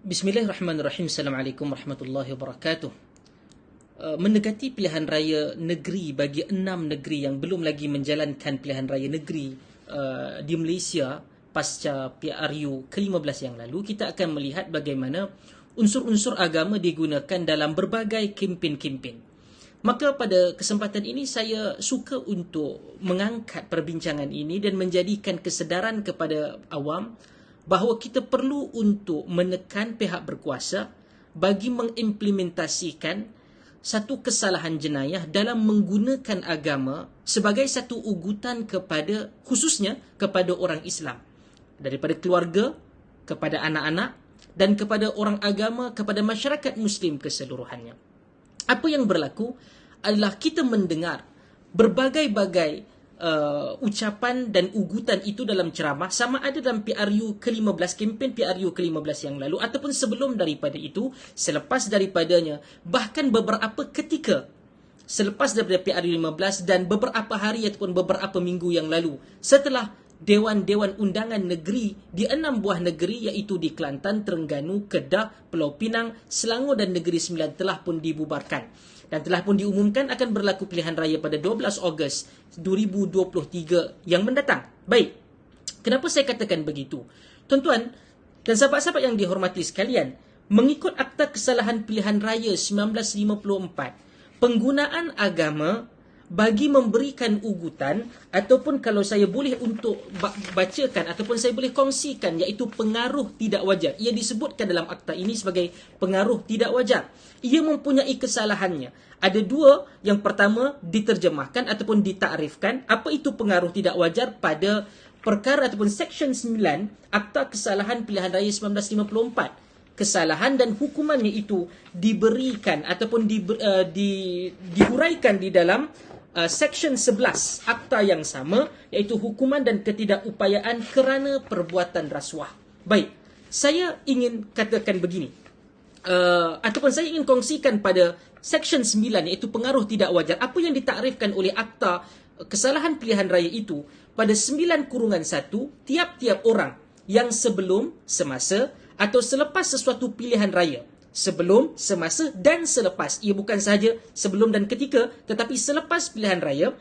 Bismillahirrahmanirrahim. Assalamualaikum warahmatullahi wabarakatuh. Mendekati pilihan raya negeri bagi 6 negeri yang belum lagi menjalankan pilihan raya negeri di Malaysia pasca PRU ke-15 yang lalu, kita akan melihat bagaimana unsur-unsur agama digunakan dalam berbagai kempen-kempen. Maka pada kesempatan ini saya suka untuk mengangkat perbincangan ini dan menjadikan kesedaran kepada awam bahawa kita perlu untuk menekan pihak berkuasa bagi mengimplementasikan satu kesalahan jenayah dalam menggunakan agama sebagai satu ugutan kepada, khususnya kepada orang Islam, daripada keluarga kepada anak-anak dan kepada orang agama, kepada masyarakat Muslim keseluruhannya. Apa yang berlaku adalah kita mendengar berbagai-bagai ucapan dan ugutan itu dalam ceramah, sama ada dalam PRU ke-15, kempen PRU ke-15 yang lalu, ataupun sebelum daripada itu, selepas daripadanya, bahkan beberapa ketika selepas daripada PRU 15 dan beberapa hari ataupun beberapa minggu yang lalu, setelah Dewan-Dewan Undangan Negeri di 6 buah negeri, iaitu di Kelantan, Terengganu, Kedah, Pulau Pinang, Selangor dan Negeri Sembilan telah pun dibubarkan. Dan telah pun diumumkan akan berlaku pilihan raya pada 12 Ogos 2023 yang mendatang. Baik, kenapa saya katakan begitu? Tuan-tuan dan sahabat-sahabat yang dihormati sekalian, mengikut Akta Kesalahan Pilihan Raya 1954, penggunaan agama bagi memberikan ugutan, ataupun kalau saya boleh untuk bacakan ataupun saya boleh kongsikan, iaitu pengaruh tidak wajar. Ia disebutkan dalam akta ini sebagai pengaruh tidak wajar. Ia mempunyai kesalahannya. Ada dua. Yang pertama, diterjemahkan ataupun ditakrifkan apa itu pengaruh tidak wajar pada perkara ataupun Seksyen 9 Akta Kesalahan Pilihan Raya 1954. Kesalahan dan hukumannya itu diberikan ataupun dihuraikan di dalam Seksyen 11 akta yang sama, iaitu hukuman dan ketidakupayaan kerana perbuatan rasuah. Baik, saya ingin katakan begini, ataupun saya ingin kongsikan pada Seksyen 9, iaitu pengaruh tidak wajar, apa yang ditakrifkan oleh Akta Kesalahan Pilihan Raya itu pada 9/1, tiap-tiap orang yang sebelum, semasa atau selepas sesuatu pilihan raya, sebelum, semasa dan selepas. Ia bukan sahaja sebelum dan ketika, tetapi selepas pilihan raya,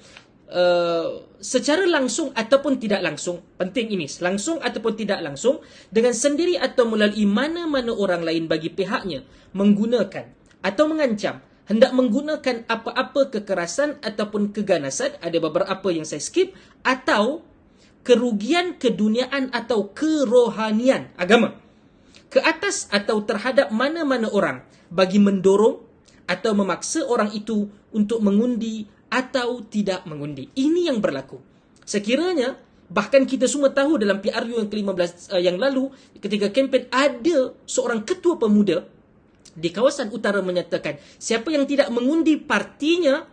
secara langsung ataupun tidak langsung, penting ini, langsung ataupun tidak langsung, dengan sendiri atau melalui mana-mana orang lain bagi pihaknya, menggunakan atau mengancam, hendak menggunakan apa-apa kekerasan ataupun keganasan, ada beberapa yang saya skip, atau kerugian keduniaan atau kerohanian agama ke atas atau terhadap mana-mana orang bagi mendorong atau memaksa orang itu untuk mengundi atau tidak mengundi. Ini yang berlaku. Sekiranya, bahkan kita semua tahu dalam PRU yang ke-15 yang lalu, ketika kempen, ada seorang ketua pemuda di kawasan utara menyatakan, siapa yang tidak mengundi partinya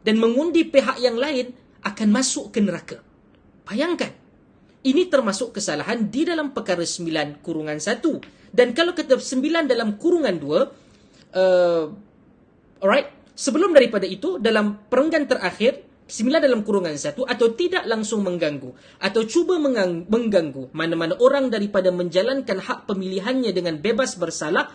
dan mengundi pihak yang lain akan masuk ke neraka. Bayangkan. Ini termasuk kesalahan di dalam perkara 9/1. Dan kalau kata 9 dalam kurungan 2, alright, sebelum daripada itu, dalam perenggan terakhir, 9 dalam kurungan 1, atau tidak langsung mengganggu, atau cuba mengganggu mana-mana orang daripada menjalankan hak pemilihannya dengan bebas bersalah,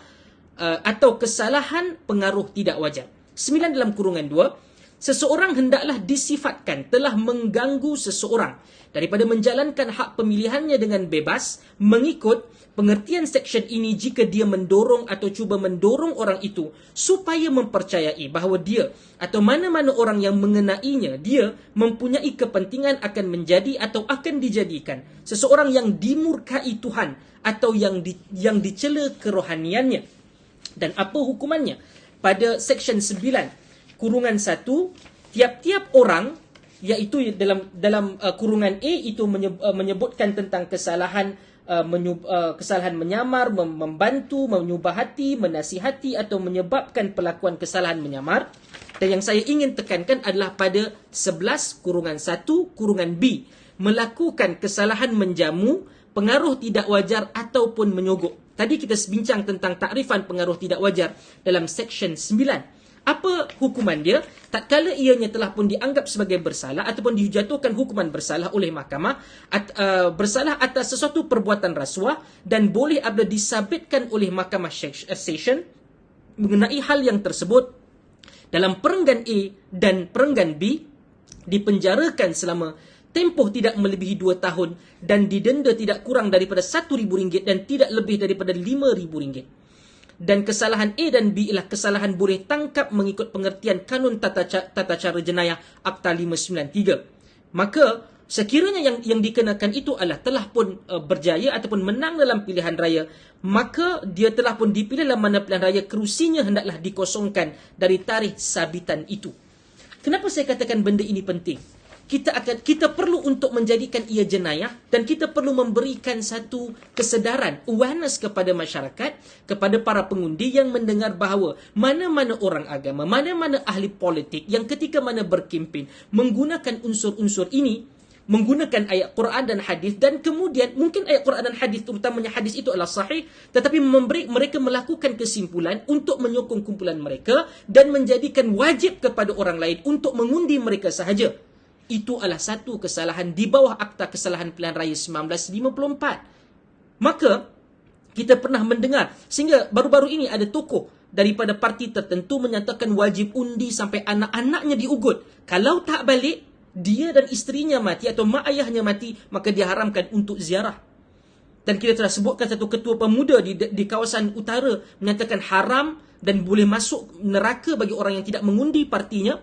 atau kesalahan pengaruh tidak wajar. 9 dalam kurungan 2, seseorang hendaklah disifatkan telah mengganggu seseorang daripada menjalankan hak pemilihannya dengan bebas mengikut pengertian seksyen ini jika dia mendorong atau cuba mendorong orang itu supaya mempercayai bahawa dia atau mana-mana orang yang mengenainya dia mempunyai kepentingan akan menjadi atau akan dijadikan seseorang yang dimurkai Tuhan atau yang dicela kerohaniannya. Dan apa hukumannya? Pada Seksyen 9 kurungan 1, tiap-tiap orang, iaitu dalam kurungan A itu menyebutkan tentang kesalahan kesalahan menyamar, membantu, menyubahati, menasihati atau menyebabkan pelakuan kesalahan menyamar. Dan yang saya ingin tekankan adalah pada 11/1 kurungan B, melakukan kesalahan menjamu, pengaruh tidak wajar ataupun menyogok. Tadi kita bincang tentang takrifan pengaruh tidak wajar dalam Seksyen 9. Apa hukuman dia? Tatkala ianya telah pun dianggap sebagai bersalah ataupun dijatuhkan hukuman bersalah oleh mahkamah, bersalah atas sesuatu perbuatan rasuah dan boleh apabila disabitkan oleh mahkamah session mengenai hal yang tersebut dalam perenggan A dan perenggan B, dipenjarakan selama tempoh tidak melebihi 2 tahun dan didenda tidak kurang daripada RM1,000 dan tidak lebih daripada RM5,000. Dan kesalahan A dan B ialah kesalahan boleh tangkap mengikut pengertian Kanun Tata Cara Jenayah Akta 593. Maka sekiranya yang dikenakan itu adalah telah pun berjaya ataupun menang dalam pilihan raya, maka dia telah pun dipilih dalam mana pilihan raya, kerusinya hendaklah dikosongkan dari tarikh sabitan itu. Kenapa saya katakan benda ini penting? Kita perlu untuk menjadikan ia jenayah dan kita perlu memberikan satu kesedaran, awareness kepada masyarakat, kepada para pengundi yang mendengar bahawa mana-mana orang agama, mana-mana ahli politik yang ketika mana berkempen menggunakan unsur-unsur ini, menggunakan ayat Quran dan hadis, dan kemudian mungkin ayat Quran dan hadis, terutamanya hadis itu adalah sahih, tetapi mereka melakukan kesimpulan untuk menyokong kumpulan mereka dan menjadikan wajib kepada orang lain untuk mengundi mereka sahaja. Itu adalah satu kesalahan di bawah Akta Kesalahan Pilihan Raya 1954. Maka kita pernah mendengar, sehingga baru-baru ini ada tokoh daripada parti tertentu menyatakan wajib undi sampai anak-anaknya diugut. Kalau tak balik, dia dan isterinya mati atau mak ayahnya mati, maka diharamkan untuk ziarah. Dan kita telah sebutkan satu ketua pemuda di kawasan utara menyatakan haram dan boleh masuk neraka bagi orang yang tidak mengundi partinya.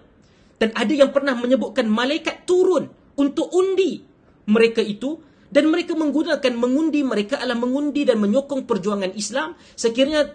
Dan ada yang pernah menyebutkan malaikat turun untuk undi mereka itu, dan mereka mengundi mereka adalah mengundi dan menyokong perjuangan Islam. Sekiranya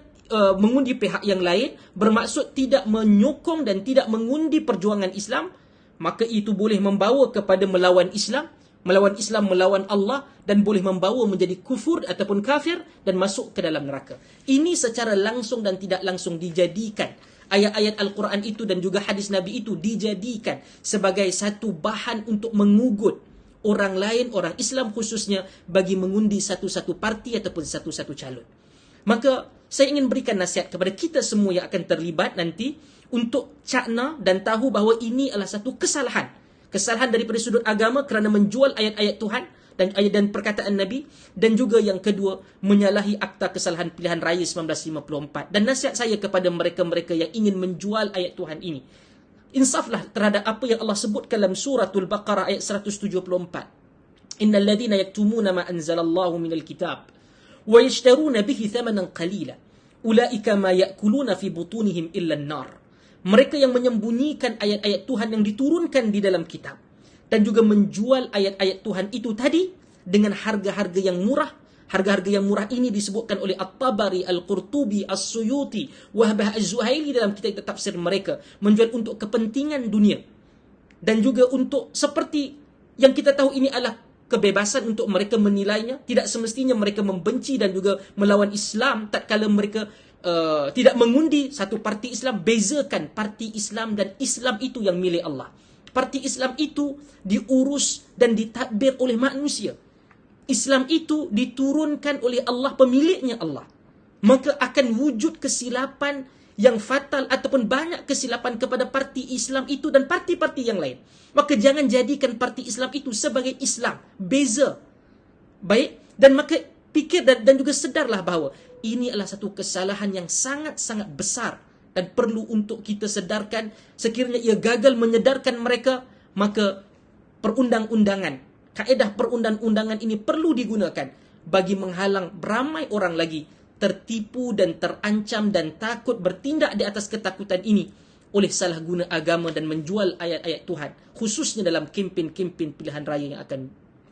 mengundi pihak yang lain bermaksud tidak menyokong dan tidak mengundi perjuangan Islam, maka itu boleh membawa kepada melawan Islam, melawan Allah, dan boleh membawa menjadi kufur ataupun kafir dan masuk ke dalam neraka. Ini secara langsung dan tidak langsung dijadikan ayat-ayat Al-Quran itu dan juga hadis Nabi itu dijadikan sebagai satu bahan untuk mengugut orang lain, orang Islam khususnya, bagi mengundi satu-satu parti ataupun satu-satu calon. Maka saya ingin berikan nasihat kepada kita semua yang akan terlibat nanti untuk cakna dan tahu bahawa ini adalah satu kesalahan. Kesalahan daripada sudut agama kerana menjual ayat-ayat Tuhan dan perkataan Nabi, dan juga yang kedua menyalahi Akta Kesalahan Pilihan Raya 1954. Dan nasihat saya kepada mereka-mereka yang ingin menjual ayat Tuhan ini, insaflah terhadap apa yang Allah sebutkan dalam suratul Baqarah ayat 174. Innal ladzina yaktumuna ma anzalallahu minal kitab wa yashtaruna bihi thamanan qalila ulaika ma ya'kuluna fi butunihim illa an-nar. Mereka yang menyembunyikan ayat-ayat Tuhan yang diturunkan di dalam kitab dan juga menjual ayat-ayat Tuhan itu tadi dengan harga-harga yang murah. Harga-harga yang murah ini disebutkan oleh At-Tabari, Al-Qurtubi, As-Suyuti, Wahbah Az-Zuhaili dalam kitab tafsir mereka. Menjual untuk kepentingan dunia. Dan juga untuk seperti yang kita tahu ini adalah kebebasan untuk mereka menilainya. Tidak semestinya mereka membenci dan juga melawan Islam tatkala mereka tidak mengundi satu parti Islam. Bezakan parti Islam dan Islam itu yang milik Allah. Parti Islam itu diurus dan ditadbir oleh manusia. Islam itu diturunkan oleh Allah, pemiliknya Allah. Maka akan wujud kesilapan yang fatal ataupun banyak kesilapan kepada parti Islam itu dan parti-parti yang lain. Maka jangan jadikan parti Islam itu sebagai Islam. Beza. Baik. Dan maka fikir dan juga sedarlah bahawa ini adalah satu kesalahan yang sangat-sangat besar. Dan perlu untuk kita sedarkan. Sekiranya ia gagal menyedarkan mereka, maka perundang-undangan, kaedah perundang-undangan ini perlu digunakan bagi menghalang ramai orang lagi tertipu dan terancam dan takut bertindak di atas ketakutan ini oleh salah guna agama dan menjual ayat-ayat Tuhan, khususnya dalam kempen-kempen pilihan raya yang akan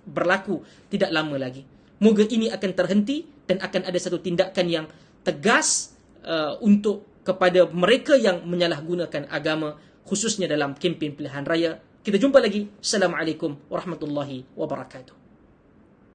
berlaku tidak lama lagi. Moga ini akan terhenti dan akan ada satu tindakan yang tegas untuk kepada mereka yang menyalahgunakan agama, khususnya dalam kempen pilihan raya. Kita jumpa lagi. Assalamualaikum warahmatullahi wabarakatuh.